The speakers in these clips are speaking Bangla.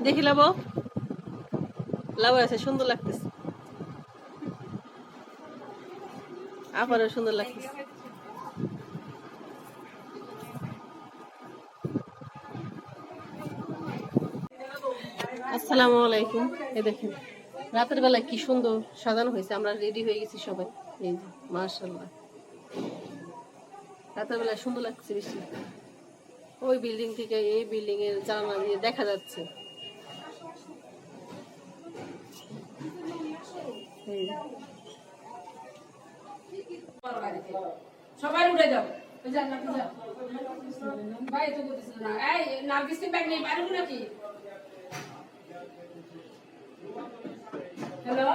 দেখি লাভ লাভ আছে, সুন্দর লাগতেছে, আবারও সুন্দর লাগতেছে। আসসালামু আলাইকুম। এই দেখেন রাতের বেলায় কি সুন্দর সাজানো হয়েছে, আমরা রেডি হয়ে গেছি সবাই। এই যে মাশাআল্লাহ, রাতের বেলায় সুন্দর লাগছে বেশি। ওই বিল্ডিং থেকে এই বিল্ডিং এর জানালা দিয়ে দেখা যাচ্ছে। সবাই উঠে যাও, ভাই তো বলতেছিল না। এই নার্গিস ব্যাগ নেই বাইরে নাকি? হ্যালো,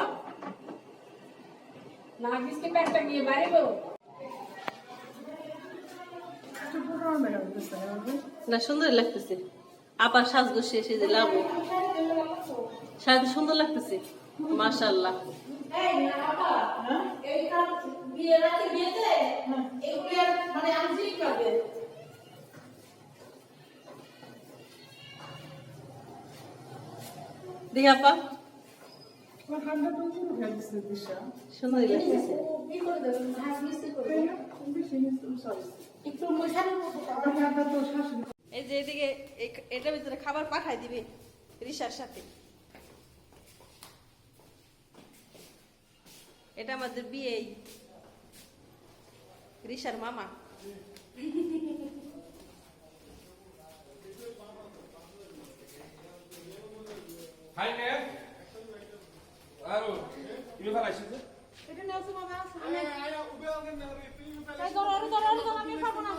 নার্গিস ব্যাগটা নিয়ে বাইরে গো। না সুন্দর লাগতেছে, আবার সাজগো শেষে যে লাভ সাজতে সুন্দর লাগতেছে মাশাআল্লাহ। দেখি আপা সুন্দর লাগতেছে। এই যে এদিকে এটার ভিতরে খাবার পাঠাই দিবে রিসার সাথে। এটা আমাদের বিয়ে, রিসার মামা। হাই নে আরো ইনি ভালো আছে এটা নাও তো বাবা, আমি আয়া উবে আগে না রে তুই উবে এই ধরো আমি পারবো না।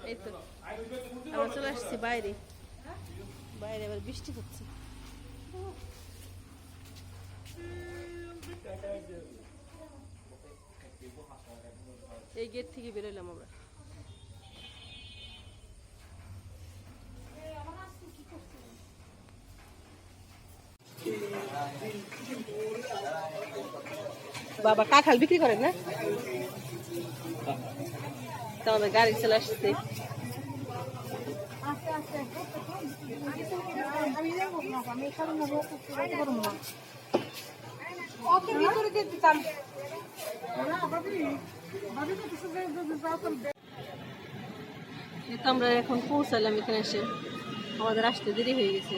এই তো আমরা চলে আসছি বাইরে, বাইরে আবার বৃষ্টি হচ্ছে। এই গেট থেকে বেরোলাম আমরা। বাবা কাঁঠাল বিক্রি করেন না? তো আমাদের গাড়ি চলে আসছে। আমরা এখন পৌঁছালাম এখানে এসে, আমাদের আসতে দেরি হয়ে গেছে।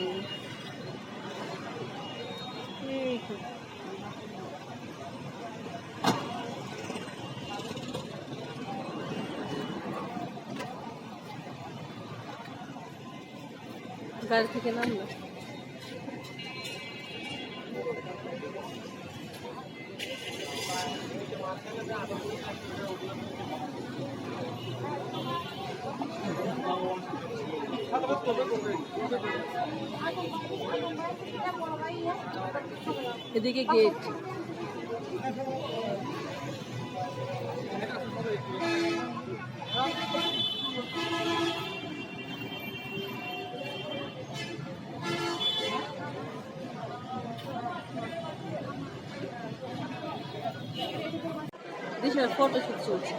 গাড়ি থেকে নামলো, এদিকে গেট। দেশের ফটোশুট চলছে।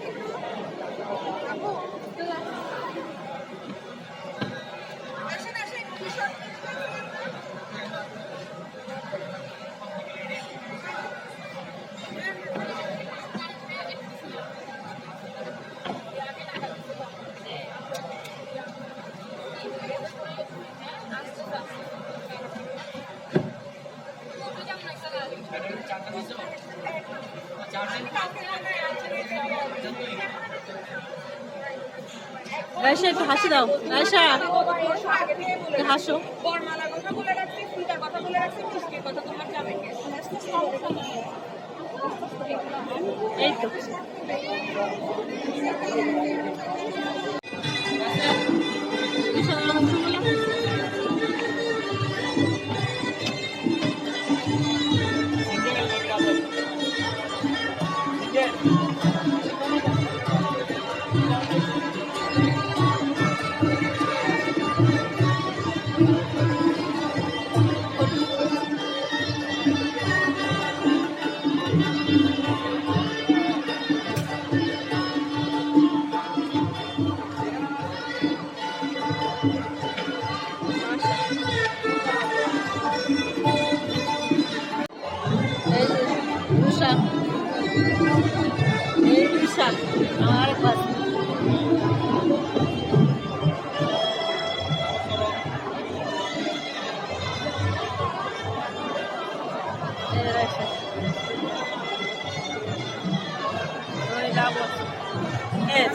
রাইসা একটু হাসি দাও, রাইসা হাসো। এই তো এই যে রুশান, এই রুশান আমার আরেক বাচ্চা। এই রাইসা ওই লাভ এই